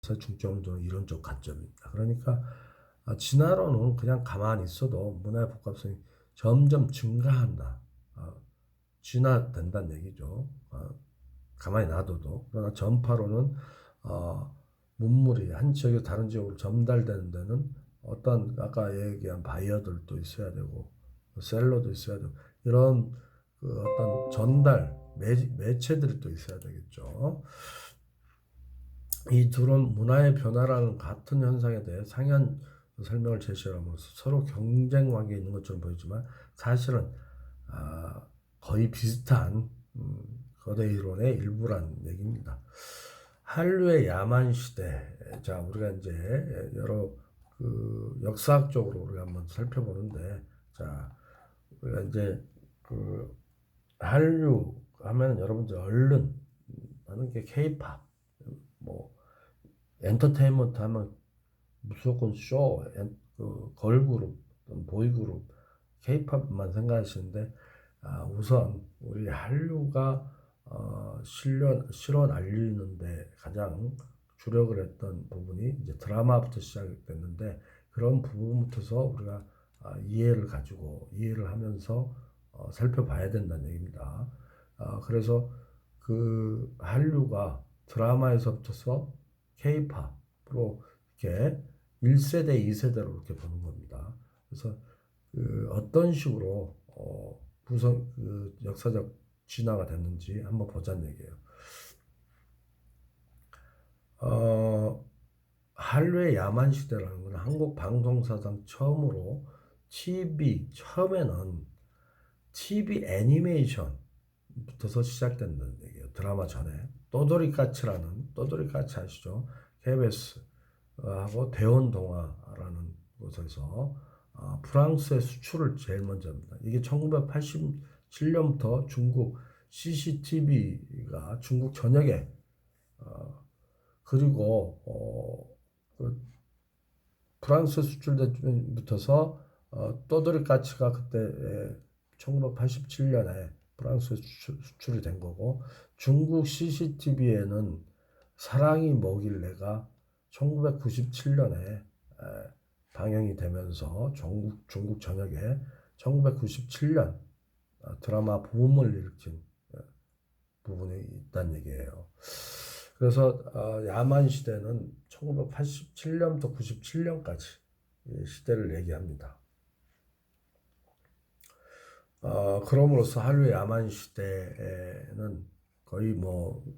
중점을 두는 이론적 관점입니다. 그러니까 진화론은 그냥 가만히 있어도 문화의 복합성이 점점 증가한다. 진화된다는 얘기죠. 가만히 놔둬도. 그러나 전파로는 문물이 한 지역에서 다른 지역으로 전달되는 데는 어떤 아까 얘기한 바이어들도 있어야 되고 셀러도 있어야 되고 이런 그 어떤 전달 매체들이 또 있어야 되겠죠. 이 둘은 문화의 변화라는 같은 현상에 대해 상이한 설명을 제시함으로써 서로 경쟁 관계에 있는 것처럼 보이지만 사실은 거의 비슷한 거대 이론의 일부란 얘기입니다. 한류의 야만 시대. 자, 우리가 이제 여러 그 역사학적으로 우리가 한번 살펴보는데, 자, 우리가 이제 그 한류 하면 여러분들 얼른 하는 게 케이팝, 뭐 엔터테인먼트 하면 무조건 쇼, 그 걸그룹, 보이그룹, 케이팝만 생각하시는데 우선 우리 한류가 실어 날리는데 가장 주력을 했던 부분이 이제 드라마부터 시작됐는데 그런 부분부터서 우리가 이해를 하면서 살펴봐야 된다는 얘기입니다. 그래서 그 한류가 드라마에서부터 K-팝으로 이렇게 1세대, 2세대로 이렇게 보는 겁니다. 그래서 그 어떤 식으로 그 역사적 진화가 됐는지 한번 보자는 얘기예요. 한류의 야만 시대라는 건 한국 방송사상 처음으로 처음에는 TV 애니메이션부터 시작된다는 얘기예요. 드라마 전에 또돌이까치 아시죠? KBS 하고 대원동화라는 곳에서 프랑스의 수출을 제일 먼저 합니다. 이게 1987년부터 중국 CCTV가 중국 전역에 그리고 그 프랑스 수출부터서 또돌이까치가 그때 1987년에 프랑스에 수출이 된 거고 중국 CCTV에는 사랑이 뭐길래가 1997년에 방영이 되면서 중국 전역에 1997년 드라마 붐을 일으킨 부분이 있다는 얘기예요. 그래서 야만 시대는 1987년부터 97년까지 시대를 얘기합니다. 그럼으로써 한류의 야만 시대에는 거의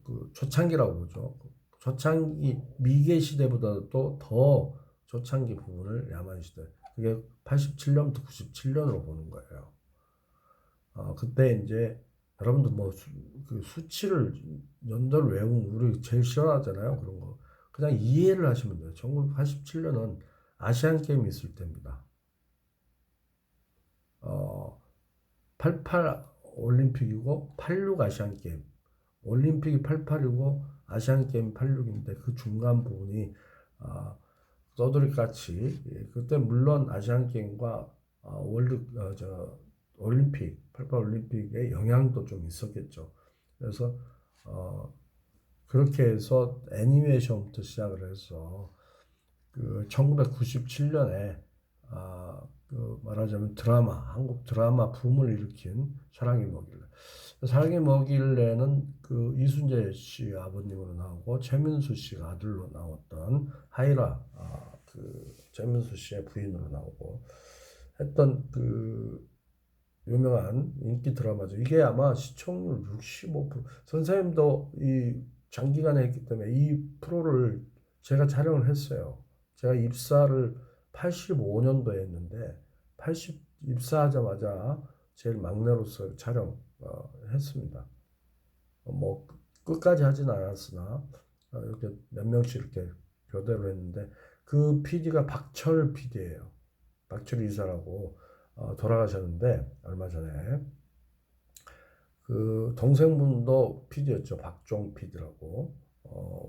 그 초창기라고 보죠. 초창기 미개 시대보다도 더 초창기 부분을 야만 시대. 그게 87년부터 97년으로 보는 거예요. 그때 이제 여러분들 그 수치를 연도를 외우면 우리 제일 싫어하잖아요. 그런 거. 그냥 이해를 하시면 돼요. 1987년은 아시안 게임이 있을 때입니다. 88 올림픽이고 86 아시안 게임. 올림픽이 88이고 아시안 게임 86인데 그 중간 부분이 떠돌이같이 그때 물론 아시안 게임과 올림픽 88 올림픽의 영향도 좀 있었겠죠. 그래서 그렇게 해서 애니메이션부터 시작을 해서 그 1997년에 그 말하자면 한국 드라마 붐을 일으킨 사랑이 뭐길래. 사랑이 뭐길래는 그 이순재 씨 아버님으로 나오고 최민수 씨가 아들로 나왔던 하이라 그 최민수 씨의 부인으로 나오고 했던 그 유명한 인기 드라마죠. 이게 아마 시청률 65%. 선생님도 이 장기간에 했기 때문에 이 프로를 제가 촬영을 했어요. 제가 입사를 85년도에 했는데 입사하자마자 제일 막내로서 촬영 했습니다. 뭐 끝까지 하진 않았으나 이렇게 몇 명씩 이렇게 교대로 했는데 그 PD가 박철 PD예요. 박철 이사라고 돌아가셨는데 얼마 전에 그 동생분도 PD였죠. 박종 PD라고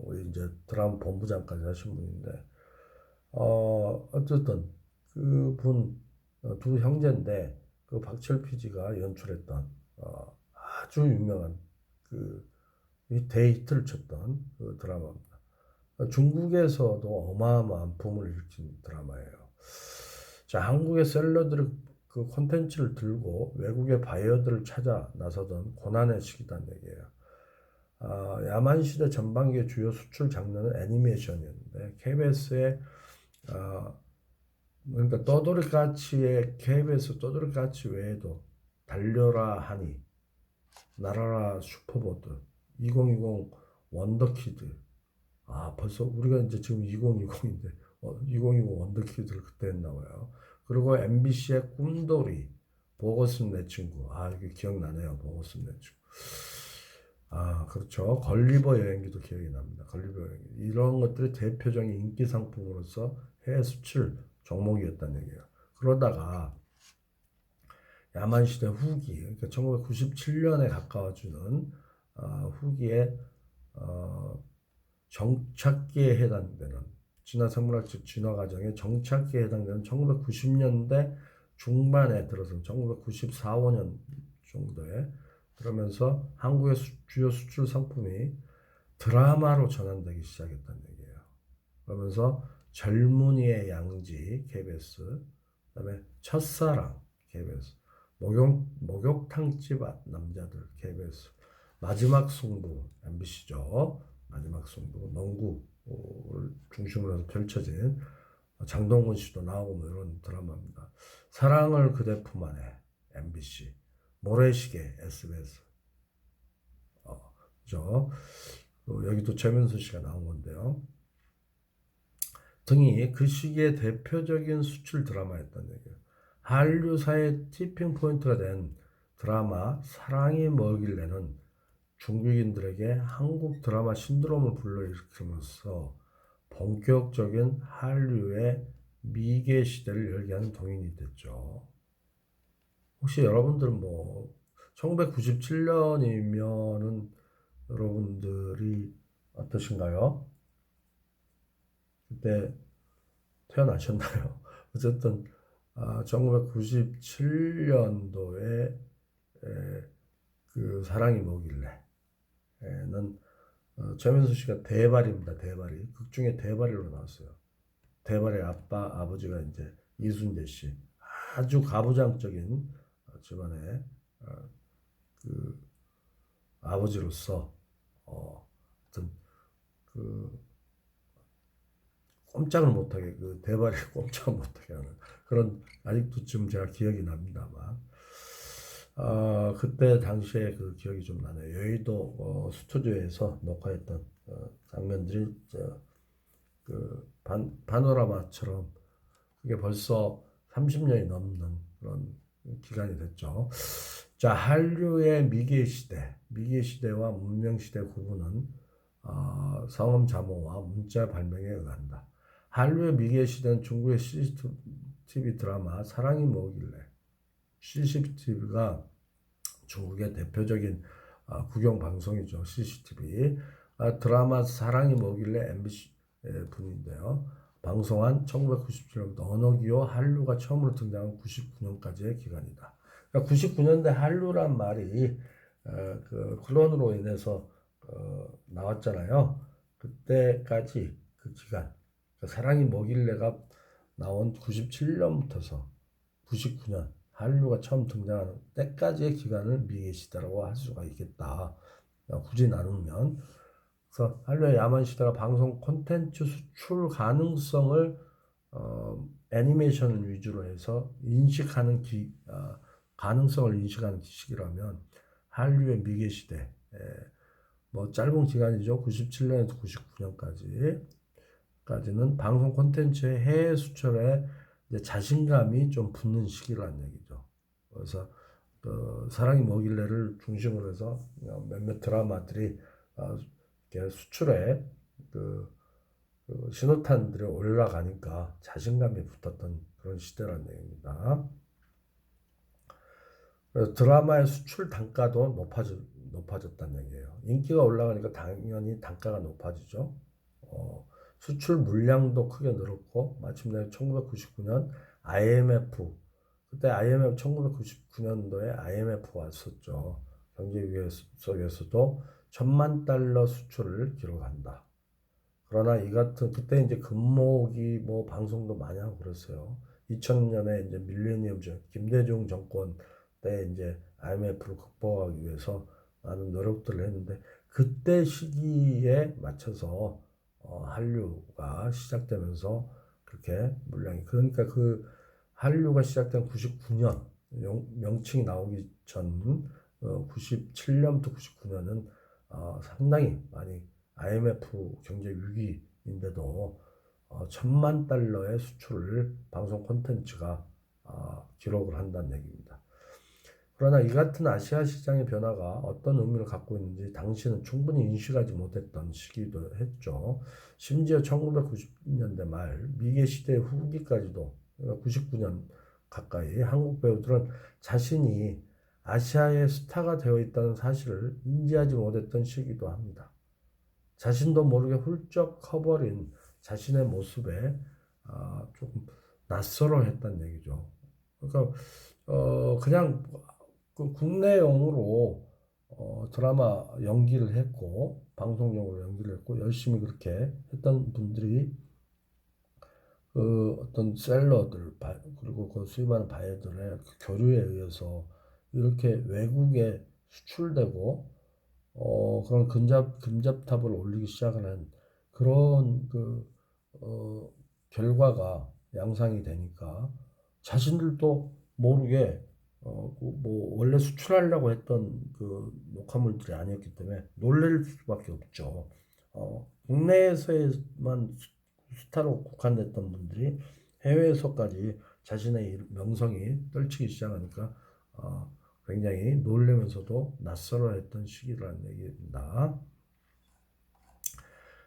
우리 이제 드라마 본부장까지 하신 분인데 어쨌든 그분 두 형제인데 그 박철 PD가 연출했던 아주 유명한 그 데이트를 쳤던 그 드라마입니다. 중국에서도 어마어마한 붐을 일으킨 드라마예요. 자, 한국의 셀러들이 그 콘텐츠를 들고 외국의 바이어들을 찾아 나서던 고난의 시기란 얘기예요. 야만시대 전반기의 주요 수출 장르는 애니메이션이었는데 KBS의 그러니까 떠돌이까치의 KBS 떠돌이까치 외에도 달려라 하니, 날아라 슈퍼보드, 2020 원더키드. 벌써 우리가 이제 지금 2020인데 2020 원더키드를 그때 했나 봐요. 그리고 MBC의 꿈돌이, 보고슨 내 친구. 이게 기억나네요. 보고슨 내 친구. 그렇죠. 걸리버 여행기도 기억이 납니다. 걸리버 여행기. 이런 것들이 대표적인 인기 상품으로서 해외 수출 종목이었다는 얘기예요. 그러다가 야만시대 후기, 그러니까 1997년에 가까워지는 후기에 정착기에 해당되는 진화생물학적 진화 과정의 정착기에 해당되는 1990년대 중반에 들어서 1994, 5년 정도에 그러면서 한국의 주요 수출 상품이 드라마로 전환되기 시작했다는 얘기예요. 그러면서 젊은이의 양지 KBS, 그다음에 첫사랑 KBS, 목욕탕집 남자들 KBS, 마지막 승부 MBC죠. 마지막 승부, 농구를 중심으로 해서 펼쳐진 장동건 씨도 나오고 뭐 이런 드라마입니다. 사랑을 그대 품 안에 MBC, 모래시계 SBS. 그죠? 여기도 최민수 씨가 나온 건데요. 등이 그 시기의 대표적인 수출 드라마였다는 얘기예요. 한류사의 티핑 포인트가 된 드라마 사랑이 뭐길래는 중국인들에게 한국 드라마 신드롬을 불러일으키면서 본격적인 한류의 미개 시대를 열게 하는 동인이 됐죠. 혹시 여러분들은 1997년이면은 여러분들이 어떠신가요? 그때 태어나셨나요? 어쨌든 1997년도에 그 사랑이 뭐길래는 최민수 씨가 대발입니다. 대발이 극 중에 대발이로 나왔어요. 대발의 아버지가 이제 이순재 씨, 아주 가부장적인 집안의 그 아버지로서 어떤 그 꼼짝을 못하게 그 대발이 꼼짝을 못하게 하는 그런 아직도 지금 제가 기억이 납니다만 그때 당시에 그 기억이 좀 나네요. 여의도 스튜디오에서 녹화했던 장면들이 그 파노라마처럼 그게 벌써 30년이 넘는 그런 기간이 됐죠. 자, 한류의 미개 시대와 문명 시대 구분은 성음 자모와 문자 발명에 의한다. 한류의 미개 시대는 중국의 CCTV 드라마 사랑이 뭐길래, CCTV가 중국의 대표적인 국영 방송이죠. CCTV 드라마 사랑이 뭐길래 MBC 분인데요. 방송한 1997년부터 언어기호 한류가 처음으로 등장한 99년까지의 기간이다. 그러니까 99년대 한류란 말이 그 클론으로 인해서 나왔잖아요. 그때까지 그 기간, 그러니까 사랑이 뭐길래가 나온 97년부터서 99년 한류가 처음 등장하는 때까지의 기간을 미개시대라고 할 수가 있겠다. 굳이 나누면. 그래서 한류의 야만시대가 방송 콘텐츠 수출 가능성을 애니메이션을 위주로 해서 가능성을 인식하는 시기라면 한류의 미개시대, 짧은 기간이죠. 97년에서 99년까지는 방송 콘텐츠의 해외 수출에 이제 자신감이 좀 붙는 시기라는 얘기죠. 그래서 사랑이 뭐길래를 중심으로 해서 몇몇 드라마들이 수출에 신호탄들이 올라가니까 자신감이 붙었던 그런 시대라는 얘기입니다. 그래서 드라마의 수출 단가도 높아졌다는 얘기예요. 인기가 올라가니까 당연히 단가가 높아지죠. 수출 물량도 크게 늘었고 마침내 1999년 IMF, 그때 IMF 1999년도에 IMF 왔었죠. 경제 위기 속에서도 $10,000,000 수출을 기록한다. 그러나 이 같은 그때 이제 금모기 뭐 방송도 많이 하고 그랬어요. 2000년에 이제 밀레니엄 김대중 정권 때 이제 IMF를 극복하기 위해서 많은 노력들을 했는데 그때 시기에 맞춰서 한류가 시작되면서 그렇게 물량이 그러니까 그 한류가 시작된 99년 명칭이 나오기 전 97년부터 99년은 상당히 많이 IMF 경제 위기인데도 1,000만 달러의 수출을 방송 콘텐츠가 기록을 한다는 얘기입니다. 그러나 이 같은 아시아 시장의 변화가 어떤 의미를 갖고 있는지 당시는 충분히 인식하지 못했던 시기도 했죠. 심지어 1990년대 말 미개 시대 후기까지도 99년 가까이 한국 배우들은 자신이 아시아의 스타가 되어 있다는 사실을 인지하지 못했던 시기도 합니다. 자신도 모르게 훌쩍 커버린 자신의 모습에 조금 낯설어했다는 얘기죠. 그러니까 그냥 그 국내용으로 드라마 연기를 했고 방송용으로 연기를 했고 열심히 그렇게 했던 분들이 그 어떤 셀러들 그리고 그 수입하는 바이어들의 그 교류에 의해서 이렇게 외국에 수출되고 그런 근접탑을 올리기 시작하는 그런 어, 결과가 양상이 되니까 자신들도 모르게 뭐 원래 수출하려고 했던 그 녹화물들이 아니었기 때문에 놀랄 수밖에 없죠. 국내에서만 스타로 국한됐던 분들이 해외에서까지 자신의 명성이 떨치기 시작하니까 굉장히 놀라면서도 낯설어했던 시기라는 얘기입니다.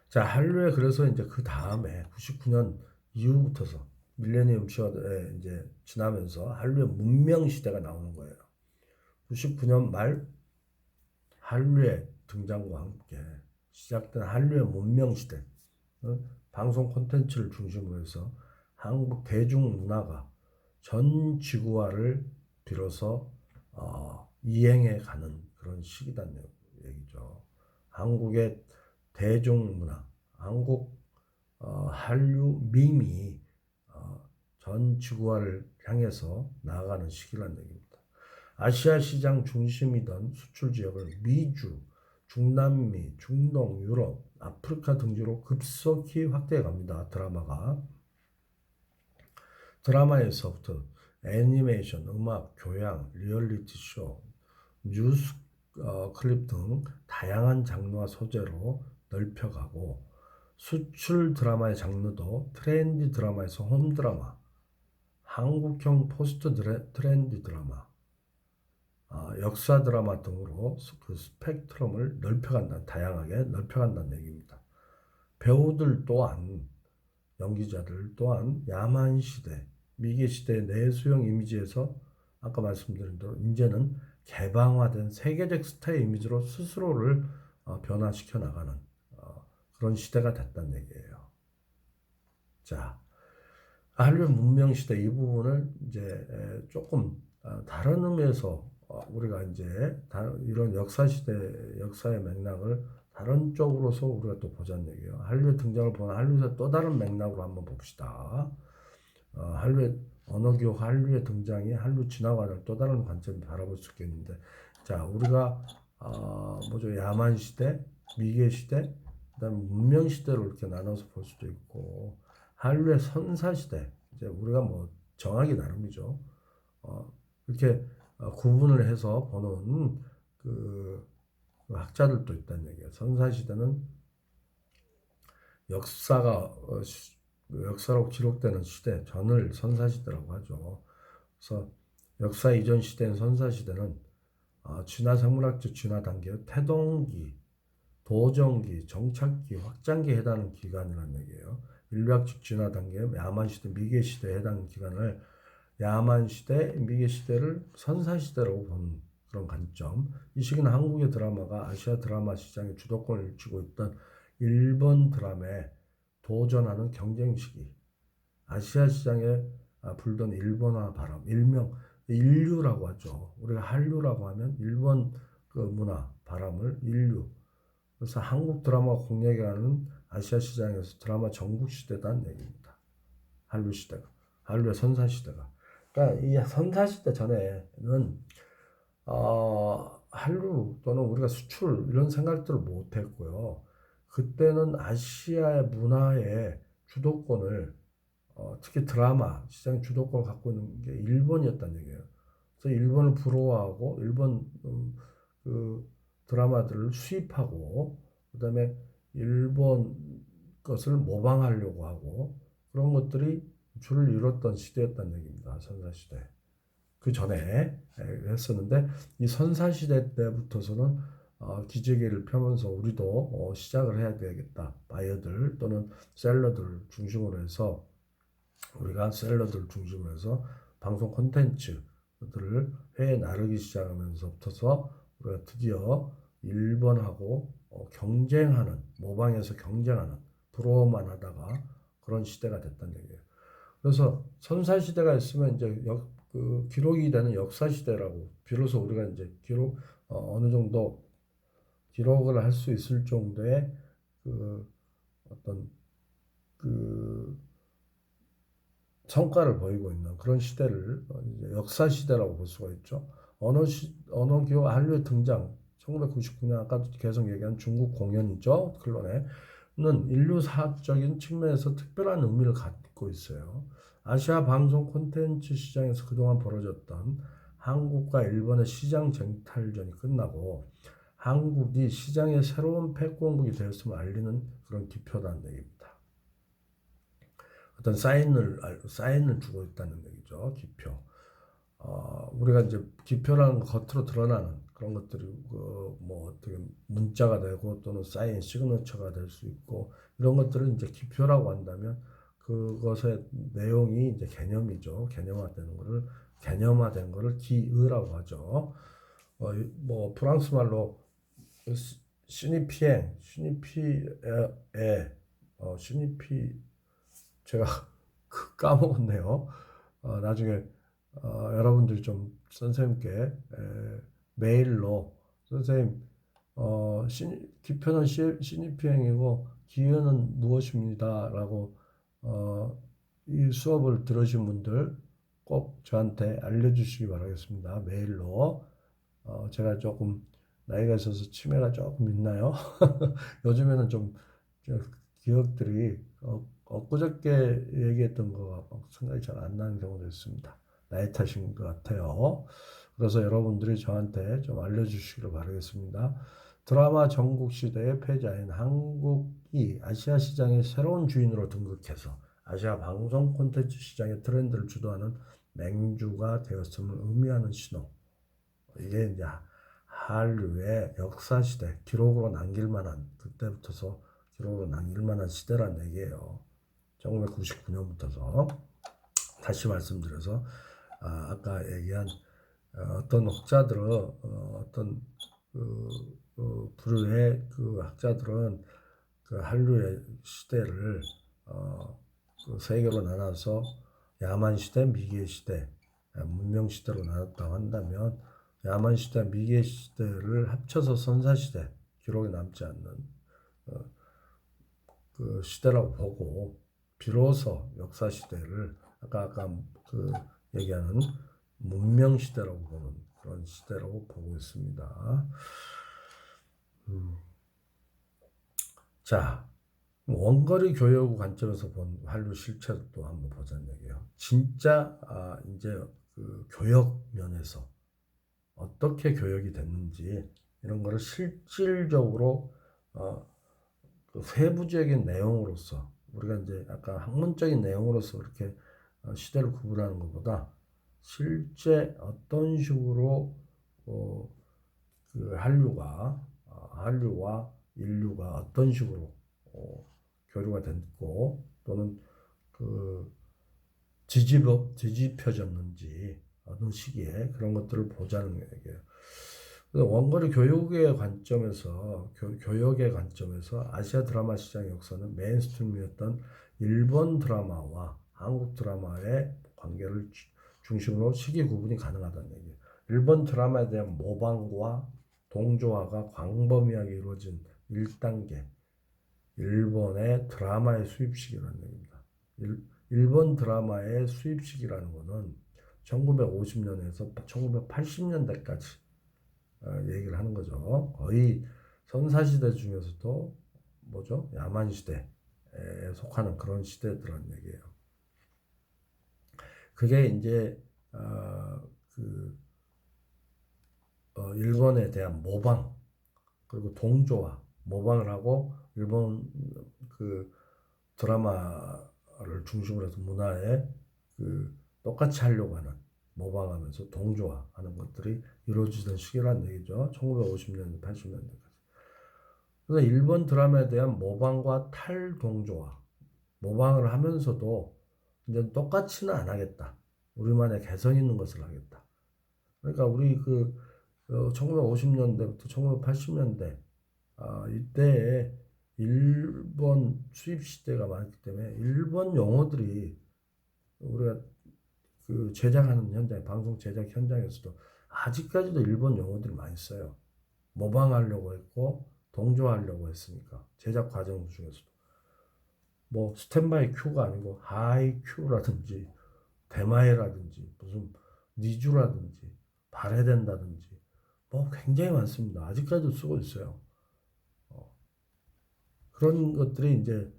자, 한류에 그래서 이제 그 다음에 99년 이후부터서 밀레니엄 시대에 이제 지나면서 한류의 문명 시대가 나오는 거예요. 99년 말 한류의 등장과 함께 시작된 한류의 문명 시대, 방송 콘텐츠를 중심으로 해서 한국 대중문화가 전 지구화를 빌어서 이행해 가는 그런 시기다는 얘기죠. 한국의 대중문화, 한국 한류 밈이 전 지구화를 향해서 나아가는 시기라는 얘기입니다. 아시아 시장 중심이던 수출 지역을 미주, 중남미, 중동, 유럽, 아프리카 등지로 급속히 확대해 갑니다. 드라마에서부터 애니메이션, 음악, 교양, 리얼리티 쇼, 뉴스 클립 등 다양한 장르와 소재로 넓혀가고 수출 드라마의 장르도 트렌디 드라마에서 홈 드라마, 한국형 포스트 트렌디 드라마, 역사 드라마 등으로 그 스펙트럼을 다양하게 넓혀간다는 얘기입니다. 배우들 또한 연기자들 또한 야만 시대, 미개 시대의 내수형 이미지에서 아까 말씀드린 대로 이제는 개방화된 세계적 스타의 이미지로 스스로를 변화시켜 나가는 그런 시대가 됐다는 얘기예요. 자, 한류 문명 시대 이 부분을 이제 조금 다른 의미에서 우리가 이제 이런 역사의 맥락을 다른 쪽으로서 우리가 또 보자는 얘기예요. 한류의 등장을 보는 한류에서 또 다른 맥락으로 한번 봅시다. 한류의 언어교육, 한류의 등장이 한류 진화관을 또 다른 관점을 바라볼 수 있겠는데, 자, 우리가 뭐죠? 야만 시대, 미개 시대, 그다음에 문명 시대로 이렇게 나눠서 볼 수도 있고, 한류의 선사 시대, 이제 우리가 뭐 정하기 나름이죠. 이렇게 구분을 해서 보는 그 학자들도 있다는 얘기예요. 선사 시대는 역사로 기록되는 시대 전을 선사 시대라고 하죠. 그래서 역사 이전 시대인 선사 시대는 진화 생물학적 진화 단계, 태동기, 도정기, 정착기, 확장기에 해당하는 기간이라는 얘기예요. 인류학적 진화 단계, 야만 시대, 미개 시대에 해당하는 기간을 야만 시대, 미개 시대를 선사 시대라고 보는 그런 관점. 이 시기는 한국의 드라마가 아시아 드라마 시장의 주도권을 쥐고 있던 일본 드라마에 도전하는 경쟁 시기. 아시아 시장에 불던 일본화 바람, 일명 인류라고 하죠. 우리가 한류라고 하면 일본 그 문화 바람을 인류. 그래서 한국 드라마가 공략하는 아시아 시장에서 드라마 전국 시대다는 얘기입니다. 한류 시대가, 한류의 선사 시대가. 그러니까 이 선사 시대 전에는 한류 또는 우리가 수출 이런 생각들을 못 했고요. 그때는 아시아의 문화의 주도권을 특히 드라마 시장 주도권을 갖고 있는 게 일본이었다는 얘기예요. 그래서 일본을 부러워하고 일본 그 드라마들을 수입하고 그다음에 일본 것을 모방하려고 하고 그런 것들이 줄을 이뤘던 시대였다는 얘기입니다. 선사시대. 그 전에 했었는데 이 선사시대 때부터서는 기지개를 펴면서 우리도 시작을 해야 되겠다. 바이어들 또는 셀러들 중심으로 해서 우리가 셀러들 중심으로 해서 방송 콘텐츠들을 회에 나르기 시작하면서부터서 우리가 드디어 일본하고 경쟁하는 모방해서 경쟁하는 부러워만 하다가 그런 시대가 됐다는 얘기예요. 그래서 선사 시대가 있으면 이제 기록이 되는 역사 시대라고 비로소 우리가 이제 기록 어느 정도 기록을 할 수 있을 정도의 그 어떤 그 성과를 보이고 있는 그런 시대를 이제 역사 시대라고 볼 수가 있죠. 언어 기호 한류의 등장 1999년 아까도 계속 얘기한 중국 공연이죠. 클론에는 인류사학적인 측면에서 특별한 의미를 갖고 있어요. 아시아 방송 콘텐츠 시장에서 그동안 벌어졌던 한국과 일본의 시장 쟁탈전이 끝나고 한국이 시장의 새로운 패권국이 되었음을 알리는 그런 기표라는 얘기입니다. 어떤 사인을 주고 있다는 얘기죠. 기표. 우리가 이제 기표라는 겉으로 드러나는 그런 것들이 뭐 어떻게 문자가 되고 또는 사인 시그너처가 될 수 있고 이런 것들을 이제 기표라고 한다면 그것의 내용이 이제 개념이죠. 개념화된 거를 기의라고 하죠. 뭐 프랑스 말로 시니피엥, 시니피 제가 까먹었네요. 나중에 여러분들이 좀 선생님께 메일로 선생님 기표는 시니피행이고 기회는 무엇입니다라고 이 수업을 들으신 분들 꼭 저한테 알려주시기 바라겠습니다. 메일로 제가 조금 나이가 있어서 치매가 조금 있나요? 요즘에는 좀 기억들이 엊그저께 얘기했던 거 생각이 잘 안 나는 경우도 있습니다. 나이 탓인 것 같아요. 그래서 여러분들이 저한테 좀 알려주시기를 바라겠습니다. 드라마 전국 시대의 패자인 한국이 아시아 시장의 새로운 주인으로 등극해서 아시아 방송 콘텐츠 시장의 트렌드를 주도하는 맹주가 되었음을 의미하는 신호. 이게 이제 한류의 역사 시대, 기록으로 남길 만한 그때부터서 기록으로 남길 만한 시대란 얘기예요. 1999년부터서 다시 말씀드려서 아까 얘기한 어떤 학자들은 어떤 부류의 그 학자들은 그 한류의 시대를 그 세 개로 나눠서 야만 시대, 미개 시대, 문명 시대로 나눴다고 한다면 야만 시대, 미개 시대를 합쳐서 선사 시대, 기록에 남지 않는 그 시대라고 보고 비로소 역사 시대를 아까 그 얘기하는 문명 시대라고 보는 그런 시대라고 보고 있습니다. 자, 원거리 교육 관점에서 본 한류 실체도 또 한번 보자는 얘기예요. 진짜 이제 그 교역 면에서 어떻게 교역이 됐는지 이런 거를 실질적으로 그 세부적인 내용으로서 우리가 이제 약간 학문적인 내용으로서 그렇게 시대를 구분하는 것보다 실제 어떤 식으로 그 한류와 인류가 어떤 식으로 교류가 됐고 또는 그 뒤집혀졌는지 어느 시기에 그런 것들을 보자는 얘기예요. 원거리 교육의 관점에서 교역의 관점에서 아시아 드라마 시장의 역사는 메인스트림이었던 일본 드라마와 한국 드라마의 관계를 중심으로 시기 구분이 가능하다는 얘기예요. 일본 드라마에 대한 모방과 동조화가 광범위하게 이루어진 1단계 일본의 드라마의 수입식이라는 얘기입니다. 일본 드라마의 수입식이라는 것은 1950년에서 1980년대까지 얘기를 하는 거죠. 거의 선사시대 중에서도 뭐죠? 야만시대에 속하는 그런 시대들은 얘기예요. 그게 이제 일본에 대한 모방 그리고 동조화 모방을 하고 일본 그 드라마를 중심으로 해서 문화에 똑같이 하려고 하는 모방하면서 동조화하는 것들이 이루어지던 시기란 얘기죠. 1950년, 80년대까지. 그래서 일본 드라마에 대한 모방과 탈동조화, 모방을 하면서도 이제 똑같이는 안 하겠다. 우리만의 개성 있는 것을 하겠다. 그러니까 우리 1950년대부터 1980년대 이때에 일본 수입 시대가 많기 때문에 일본 영어들이 우리가 제작하는 현장, 방송 제작 현장에서도 아직까지도 일본 영어들이 많이 써요. 모방하려고 했고 동조하려고 했으니까 제작 과정 중에서도 뭐 스탠바이 큐가 아니고 하이 큐라든지 대마에라든지 무슨 니주라든지 바레된다든지 뭐 굉장히 많습니다. 아직까지도 쓰고 있어요. 그런 것들이 이제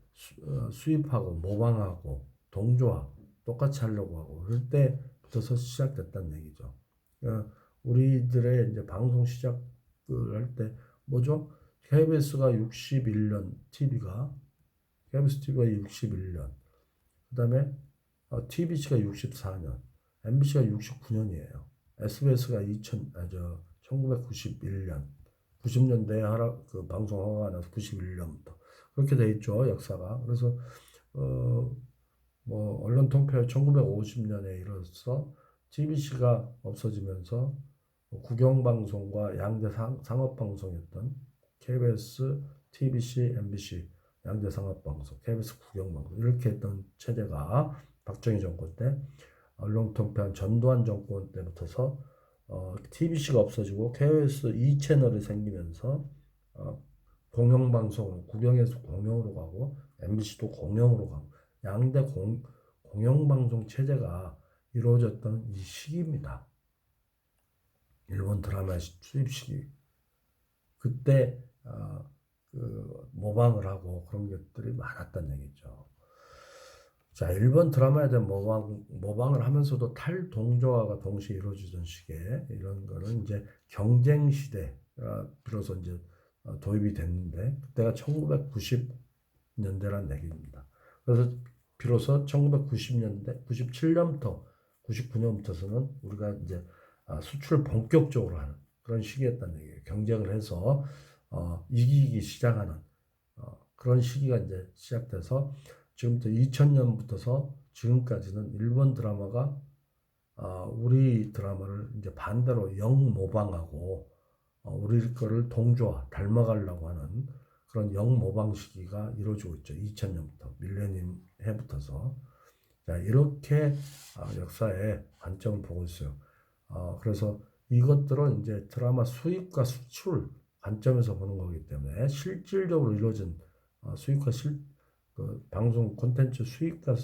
수입하고 모방하고 동조화 똑같이 하려고 하고 그럴 때부터 시작됐다는 얘기죠. 그러니까 우리들의 이제 방송 시작을 할 때 뭐죠? KBS가 61년 TV가 KBS TV가 61년 그다음에 TBC가 64년 MBC가 69년이에요. SBS가 1991년 90년대에 방송 허가가 나서 91년부터 그렇게 돼 있죠 역사가. 그래서 뭐 언론 통폐 1950년에 이르러서 TBC가 없어지면서 국영방송과 양대 상업방송이었던 KBS, TBC, MBC 양대 상업방송, KBS 국영방송 이렇게 했던 체제가 박정희 정권 때 언론 통폐한 전두환 정권 때부터서 TBC가 없어지고 KBS 2채널이 생기면서 공영방송 국영에서 공영으로 가고 MBC도 공영으로 가고 양대 공영방송 체제가 이루어졌던 이 시기입니다. 일본 드라마 수입 시기. 그때 모방을 하고 그런 것들이 많았던 얘기죠. 자, 일본 드라마에 대한 모방을 하면서도 탈동조화가 동시에 이루어지던 시기에 이런 거는 이제 경쟁 시대가 비로소 이제 도입이 됐는데 그때가 1990년대란 얘기입니다. 그래서 비로소 1990년대, 97년부터 99년부터서는 우리가 이제 수출을 본격적으로 하는 그런 시기였다는 얘기예요. 경쟁을 해서 이기기 시작하는 그런 시기가 이제 시작돼서 지금부터 2000년부터서 지금까지는 일본 드라마가 우리 드라마를 이제 반대로 영모방하고 우리 거를 동조화, 닮아가려고 하는 그런 영모방 시기가 이루어지고 있죠. 2000년부터 밀레니엄 해부터서. 자, 이렇게 역사의 관점을 보고 있어요. 그래서 이것들은 이제 드라마 수입과 수출 관점에서 보는 거기 때문에 실질적으로 이루어진 수입과 방송 콘텐츠 수입과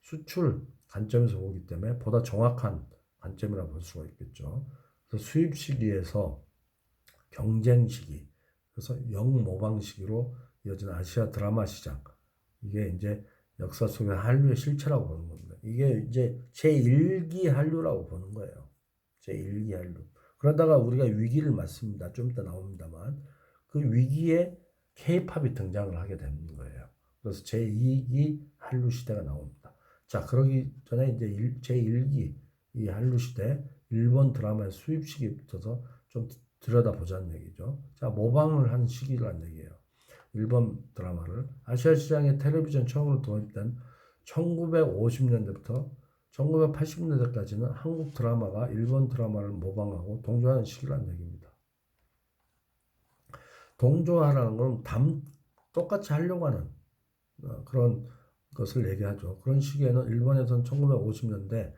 수출 관점에서 보기 때문에 보다 정확한 관점이라고 볼 수가 있겠죠. 그래서 수입 시기에서 경쟁 시기, 그래서 영모방 시기로 이어진 아시아 드라마 시장, 이게 이제 역사 속의 한류의 실체라고 보는 겁니다. 이게 이제 제1기 한류라고 보는 거예요. 제1기 한류. 그러다가 우리가 위기를 맞습니다. 좀 이따 나옵니다만 그 위기에 K-팝이 등장을 하게 되는 거예요. 그래서 제2기 한류 시대가 나옵니다. 자, 그러기 전에 이제 제1기 이 한류 시대 일본 드라마의 수입 시기부터 좀 들여다보자는 얘기죠. 자, 모방을 한 시기라는 얘기예요. 일본 드라마를 아시아 시장에 텔레비전 처음으로 도입된 1950년대부터 1980년대까지는 한국 드라마가 일본 드라마를 모방하고 동조하는 시기라는 얘기입니다. 동조하라는 건 똑같이 하려고 하는 그런 것을 얘기하죠. 그런 시기에는 일본에서는 1950년대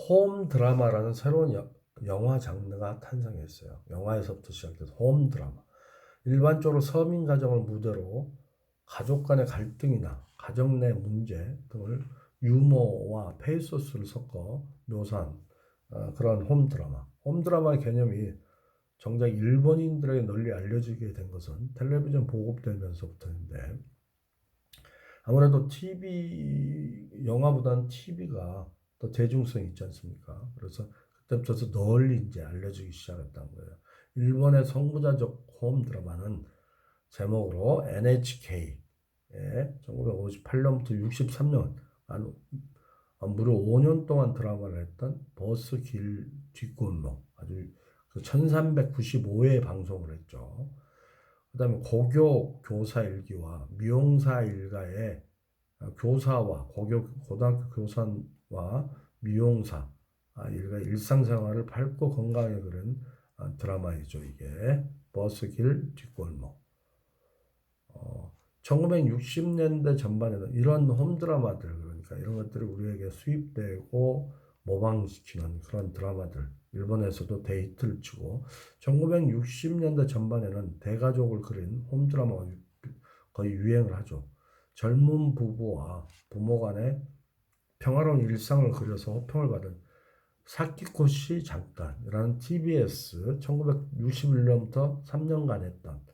홈 드라마라는 새로운 영화 장르가 탄생했어요. 영화에서부터 시작돼서 홈 드라마. 일반적으로 서민 가정을 무대로 가족 간의 갈등이나 가정 내 문제 등을 유머와 페이소스를 섞어 묘사한 그런 홈드라마. 홈드라마의 개념이 정작 일본인들에게 널리 알려지게 된 것은 텔레비전 보급되면서부터인데, 아무래도 영화보다는 TV가 더 대중성이 있지 않습니까? 그래서 그때부터 널리 이제 알려지기 시작했다는 거예요. 일본의 선구자적 홈 드라마는 제목으로 NHK에 1958년부터 63년, 무려 5년 동안 드라마를 했던 버스 길 뒷골목, 아주 1395회 방송을 했죠. 그 다음에 고교 교사 일기와 미용사 일가의 교사와 고등학교 교사와 미용사 일가 일상생활을 밝고 건강하게 그린 드라마이죠. 이게 버스길 뒷골목. 1960년대 전반에는 이런 홈드라마들, 그러니까 이런 것들이 우리에게 수입되고 모방시키는 그런 드라마들, 일본에서도 데이트를 치고, 1960년대 전반에는 대가족을 그린 홈드라마가 거의 유행을 하죠. 젊은 부부와 부모 간의 평화로운 일상을 그려서 호평을 받은 사키코시 잠깐이라는 TBS 1961년부터 3년간 했던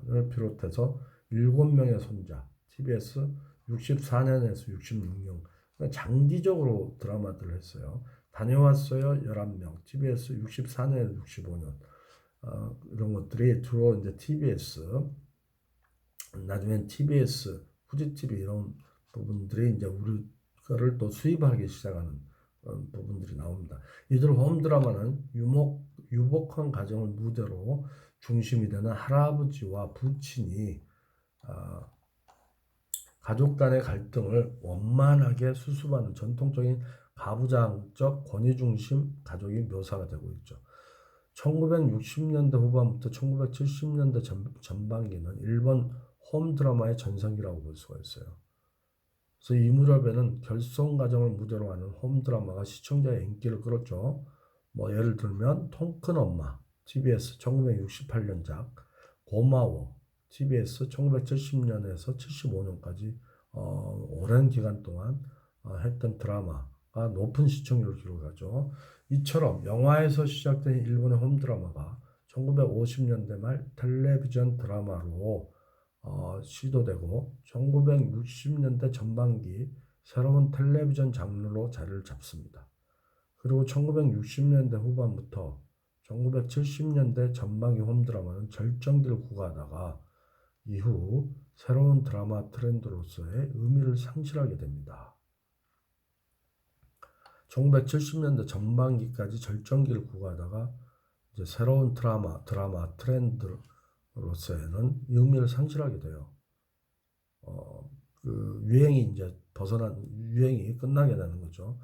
을 비롯해서 7명의 손자 TBS 64년에서 66년 장기적으로 드라마들을 했어요. 다녀왔어요 11명 TBS 64년에서 65년 이런 것들이 주로 이제 TBS, 나중엔 TBS, 후지TV 이런 부분들이 이제 우리 거를 또 수입하기 시작하는 부분들이 나옵니다. 이들 홈드라마는 유복한 가정을 무대로 중심이 되는 할아버지와 부친이 가족 간의 갈등을 원만하게 수습하는 전통적인 가부장적 권위중심 가족이 묘사가 되고 있죠. 1960년대 후반부터 1970년대 전반기는 일본 홈드라마의 전성기라고 볼 수가 있어요. 그래서 이 무렵에는 결손 가정을 무대로 하는 홈드라마가 시청자의 인기를 끌었죠. 뭐 예를 들면 통큰 엄마 TBS 1968년작, 고마워 TBS 1970년에서 75년까지 오랜 기간 동안 했던 드라마가 높은 시청률을 기록하죠. 이처럼 영화에서 시작된 일본의 홈드라마가 1950년대 말 텔레비전 드라마로 시도되고 1960년대 전반기 새로운 텔레비전 장르로 자리를 잡습니다. 그리고 1960년대 후반부터 1970년대 전반기 홈드라마는 절정기를 구가하다가 이후 새로운 드라마 트렌드로서의 의미를 상실하게 됩니다. 1970년대 전반기까지 절정기를 구가하다가 이제 새로운 드라마 트렌드로서에는 의미를 상실하게 돼요. 그 유행이 유행이 끝나게 되는 거죠.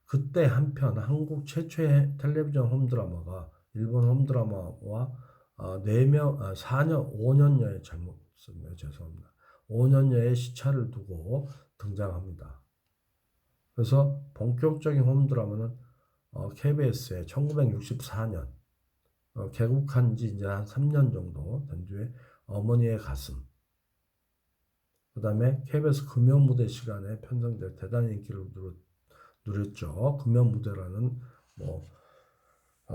그때 한편 한국 최초의 텔레비전 홈드라마가 일본 홈드라마와 5년여의 잘못 썼네요. 죄송합니다. 5년여의 시차를 두고 등장합니다. 그래서 본격적인 홈드라마는 KBS의 1964년 개국한 지 이제 한 3년 정도 된 뒤에 어머니의 가슴, 그 다음에 KBS 금연무대 시간에 편성돼 대단히 인기를 누렸죠. 금연무대라는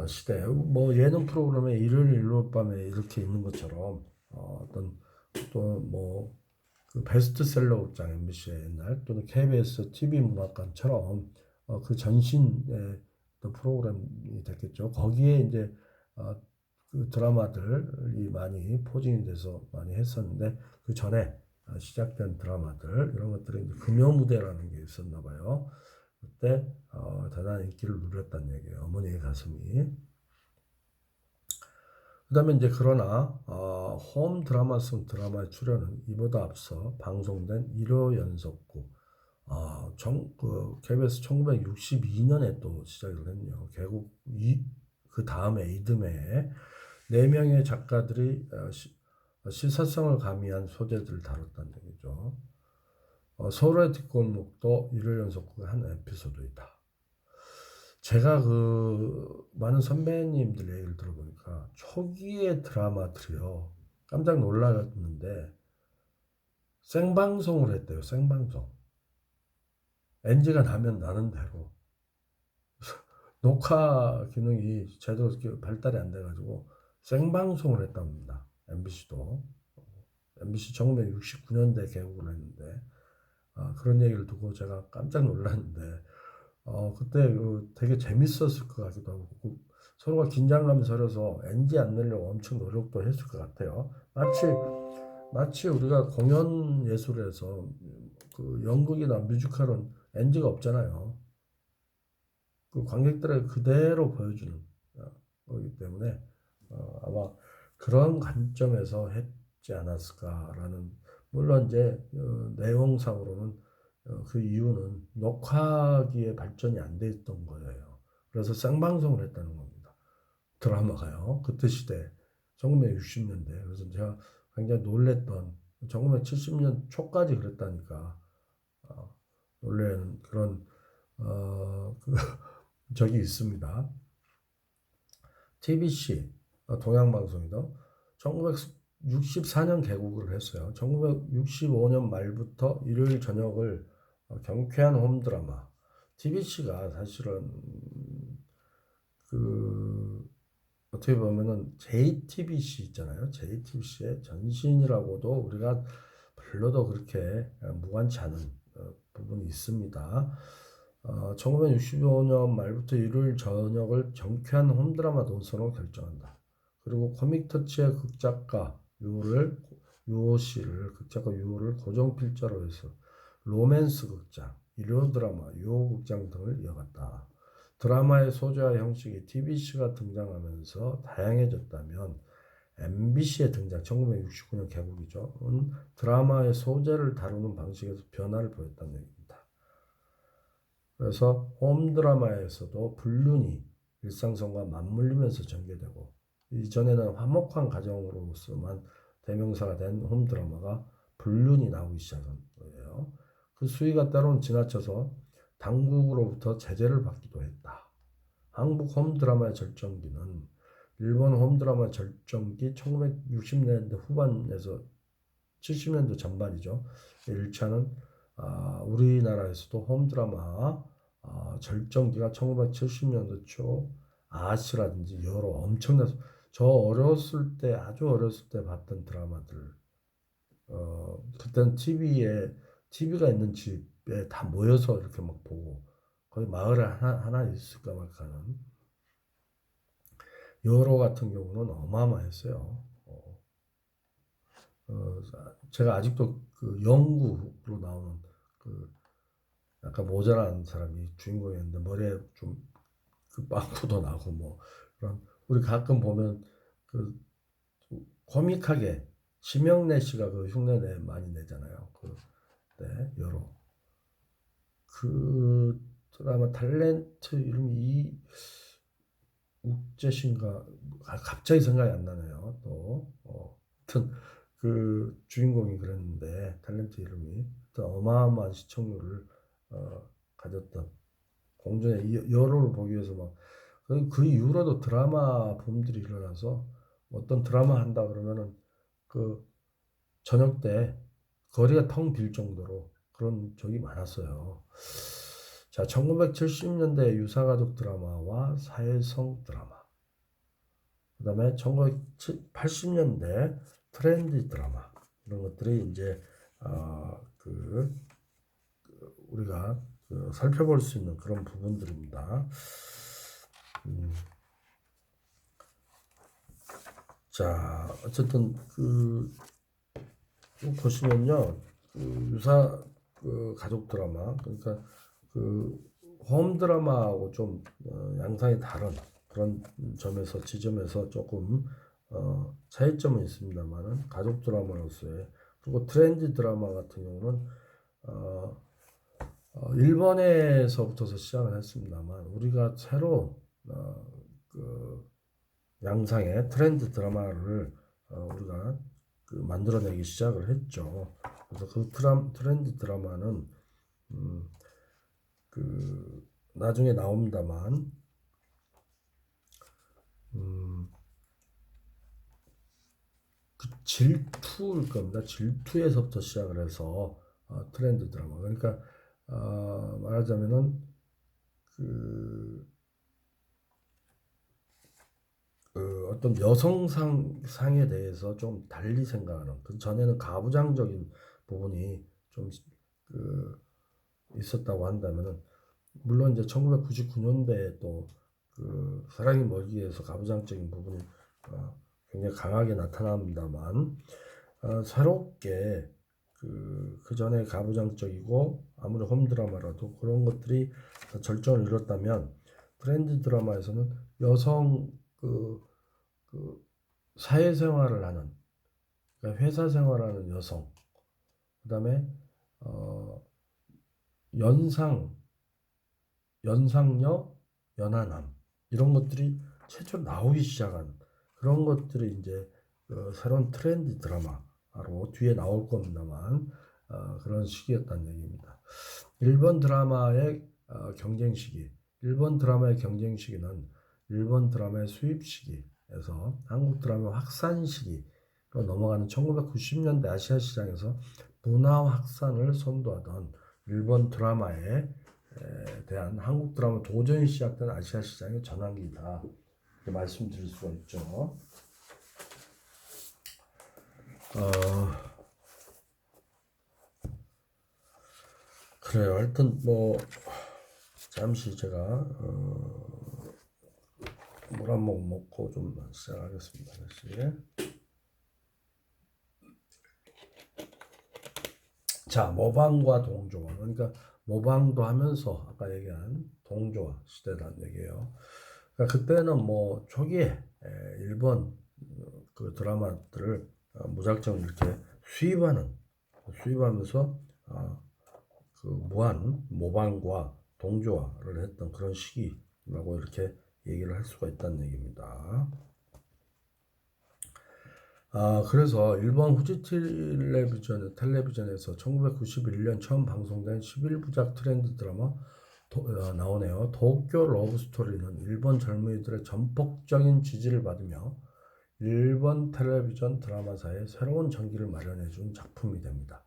시대, 예능 프로그램에 일요일 밤에 이렇게 있는 것처럼 어떤 또 그 베스트셀러 극장 MBC의 옛날 또는 KBS TV 문학관처럼 그 전신의 프로그램이 됐겠죠. 거기에 이제 그 드라마들이 많이 포진이 돼서 많이 했었는데, 그 전에 시작된 드라마들 이런 것들이 이제 금요무대라는 게 있었나 봐요. 그때 대단한 인기를 누렸다는 얘기예요. 어머니의 가슴이. 그 다음에 이제 그러나 홈 드라마성 드라마의 출연은 이보다 앞서 방송된 1호 연속극 KBS 1962년에 또 시작을 했네요. 개국 그 다음에 이듬해 4명의 작가들이 시사성을 가미한 소재들을 다뤘다는 얘기죠. 서울의 뒷골목도 1호 연속극의 한 에피소드이다. 제가 많은 선배님들 얘기를 들어보니까 초기의 드라마들이요, 깜짝 놀랐는데 생방송을 했대요. 생방송. NG가 나면 나는 대로. 녹화 기능이 제대로 발달이 안 돼가지고 생방송을 했답니다. MBC도. MBC 1969년대 개국을 했는데 그런 얘기를 듣고 제가 깜짝 놀랐는데 그때 되게 재밌었을 것 같기도 하고 서로가 긴장감이 서려서 NG 안 내려고 엄청 노력도 했을 것 같아요. 마치 우리가 공연 예술에서 그 연극이나 뮤지컬은 NG가 없잖아요. 그 관객들에게 그대로 보여주는 거기 때문에 아마 그런 관점에서 했지 않았을까라는 물론 이제 내용상으로는 그 이유는 녹화기에 발전이 안 돼 있던 거예요. 그래서 생방송을 했다는 겁니다. 드라마가요. 그때 시대 1960년대. 그래서 제가 굉장히 놀랬던 1970년 초까지 그랬다니까 놀라는 그런 그 적이 있습니다. TBC 동양방송이죠. 1964년 개국을 했어요. 1965년 말부터 일요일 저녁을 경쾌한 홈드라마. TBC가 사실은 그 어떻게 보면은 JTBC 있잖아요. JTBC의 전신이라고도 우리가 별로도 그렇게 무관치 않은 부분이 있습니다. 1965년 말부터 일요일 저녁을 경쾌한 홈드라마 노선으로 결정한다. 그리고 코믹터치의 극작가 극작가 유호를 고정 필자로 해서 로맨스 극장, 일요 드라마, 유호 극장 등을 이어갔다. 드라마의 소재와 형식이 TBC가 등장하면서 다양해졌다면 MBC의 등장, 1969년 개국이죠. 드라마의 소재를 다루는 방식에서 변화를 보였다는 얘기입니다. 그래서 홈 드라마에서도 불륜이 일상성과 맞물리면서 전개되고 이전에는 화목한 가정으로서만 대명사가 된 홈 드라마가 불륜이 나오기 시작한 거예요. 그 수위가 때로는 지나쳐서 당국으로부터 제재를 받기도 했다. 한국 홈 드라마의 절정기는 일본 홈 드라마 절정기 1960년대 후반에서 70년대 전반이죠. 1차는 우리나라에서도 홈 드라마 절정기가 1970년대 초 아시라든지 여러 엄청난 아주 어렸을 때 봤던 드라마들 그때는 TV가 있는 집에 다 모여서 이렇게 막 보고 거기 마을에 하나 있을까 말까 하는 여러 같은 경우는 어마어마했어요. 제가 아직도 그 영구로 나오는 그 약간 모자란 사람이 주인공이었는데 머리에 좀 그 빵꾸도 나고 뭐 그런 우리 가끔 보면 그 코믹하게 심영래 씨가 그 흉내 많이 내잖아요. 그때 여러 그 드라마 탤런트 이름이 이욱재신가 갑자기 생각이 안 나네요. 또 하여튼 그 주인공이 그랬는데 탤런트 이름이 어마어마한 시청률을 가졌던 공전의 여로를 보기 위해서 그 이후로도 드라마 붐들이 일어나서 어떤 드라마 한다 그러면은 그 저녁 때 거리가 텅 빌 정도로 그런 적이 많았어요. 자, 1970년대 유사가족 드라마와 사회성 드라마. 그 다음에 1980년대 트렌디 드라마. 이런 것들이 이제, 우리가 살펴볼 수 있는 그런 부분들입니다. 자, 어쨌든 보시면요, 유사 가족 드라마, 그러니까 홈 드라마하고 좀 양상이 다른 그런 지점에서 조금 차이점은 있습니다만은 가족 드라마로서의 그리고 트렌디 드라마 같은 경우는 일본에서부터 시작을 했습니다만 우리가 새로 양상의 트렌드 드라마를 우리가 만들어내기 시작을 했죠. 그래서 트렌드 드라마는 나중에 나옵니다만 질투일 겁니다. 질투에서부터 시작을 해서 트렌드 드라마. 그러니까 말하자면은 어떤 여성상에 대해서 좀 달리 생각하는, 그 전에는 가부장적인 부분이 좀 있었다고 한다면은, 물론 이제 1999년대에 또 사랑이 멀기에서 가부장적인 부분이 굉장히 강하게 나타납니다만, 새롭게 그 전에 가부장적이고 아무리 홈드라마라도 그런 것들이 절정을 이뤘다면, 트렌드 드라마에서는 여성 사회생활을 하는, 그러니까 회사 생활하는 여성, 그다음에 연상, 연상녀, 연하남, 이런 것들이 최초로 나오기 시작한 그런 것들이 이제 새로운 트렌드 드라마로 뒤에 나올 겁니다만, 그런 시기였다는 얘기입니다. 일본 드라마의 경쟁 시기, 일본 드라마의 경쟁 시기는 일본 드라마의 수입 시기에서 한국 드라마 확산 시기로 넘어가는 1990년대 아시아 시장에서 문화 확산을 선도하던 일본 드라마에 대한 한국 드라마 도전이 시작된 아시아 시장의 전환기다, 이렇게 말씀드릴 수가 있죠. 그래요. 하여튼 뭐 잠시 제가 물 한 모금 먹고 좀 시작하겠습니다. 다시. 자, 모방과 동조화. 그러니까 모방도 하면서 아까 얘기한 동조화 시대라는 얘기예요. 그러니까 그때는 뭐 초기에 일본 그 드라마들을 무작정 이렇게 수입하면서 그 무한 모방과 동조화를 했던 그런 시기라고 이렇게 얘기를 할 수가 있다는 얘기입니다. 그래서 일본 후지 텔레비전에서 1991년 처음 방송된 11부작 트렌드 드라마 나오네요. 도쿄 러브스토리는 일본 젊은이들의 전폭적인 지지를 받으며 일본 텔레비전 드라마사에 새로운 전기를 마련해 준 작품이 됩니다.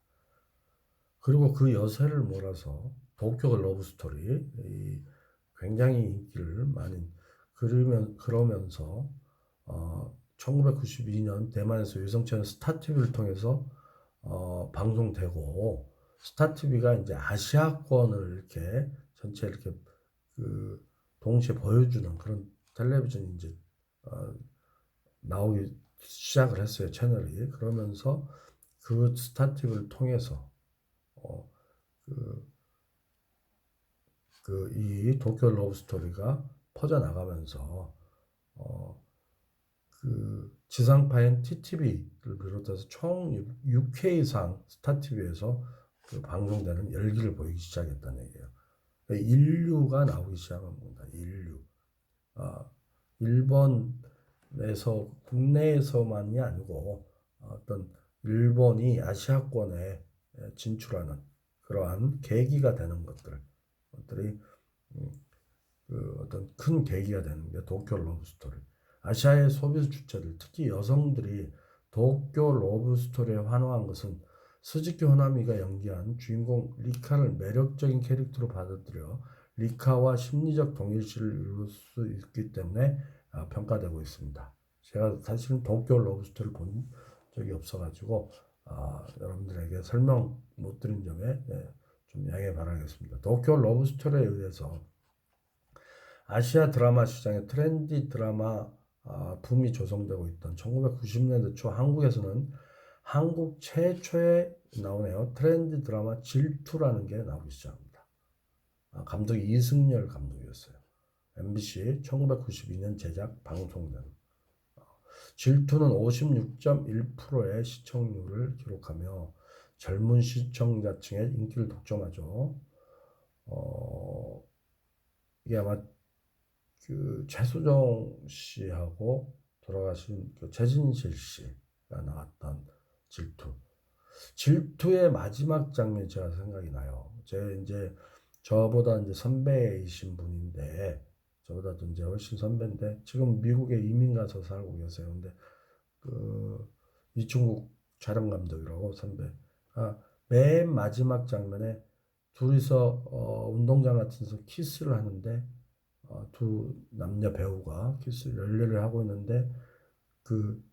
그리고 그 여세를 몰아서 도쿄 러브스토리, 굉장히 인기를 많이 그러면서 1992년 대만에서 유성채널 스타TV를 통해서 방송되고, 스타TV가 이제 아시아권을 이렇게 전체 이렇게 동시에 보여주는 그런 텔레비전이 이제 나오기 시작을 했어요, 채널이. 그러면서 그 스타TV를 통해서 이 도쿄 러브스토리가 퍼져나가면서 지상파인 TTV를 비롯해서 총 6회 이상 스타TV에서 방송되는 열기를 보이기 시작했다는 얘기예요. 그러니까 인류가 나오기 시작한 겁니다. 인류. 일본에서, 국내에서만이 아니고 어떤 일본이 아시아권에 진출하는 그러한 계기가 되는 것들이 어떤 큰 계기가 되는 게 도쿄 러브스토리. 아시아의 소비 주체들, 특히 여성들이 도쿄 러브스토리에 환호한 것은 스즈키 호나미가 연기한 주인공 리카를 매력적인 캐릭터로 받아들여 리카와 심리적 동일시를 이룰 수 있기 때문에 평가되고 있습니다. 제가 사실은 도쿄 러브스토리를 본 적이 없어가지고 여러분들에게 설명 못 드린 점에 좀 양해 바라겠습니다. 도쿄 러브스토리에 의해서 아시아 드라마 시장의 트렌디 드라마 붐이 조성되고 있던 1990년대 초 한국에서는 한국 최초에 나오네요. 트렌디 드라마 질투라는 게 나오기 시작합니다. 감독이 이승열 감독이었어요. MBC 1992년 제작 방송된 질투는 56.1%의 시청률을 기록하며 젊은 시청자층의 인기를 독점하죠. 이게 아마 최수종 씨하고 돌아가신 최진실 씨가 나왔던 질투의 마지막 장면이 제가 생각이 나요. 저보다 이제 선배이신 분인데, 저보다도 이제 훨씬 선배인데 지금 미국에 이민 가서 살고 계세요. 근데 이충국 촬영 감독이라고 선배. 맨 마지막 장면에 둘이서 운동장 같은 데서 키스를 하는데 두 남녀 배우가 키스 열례를 하고 있는데 그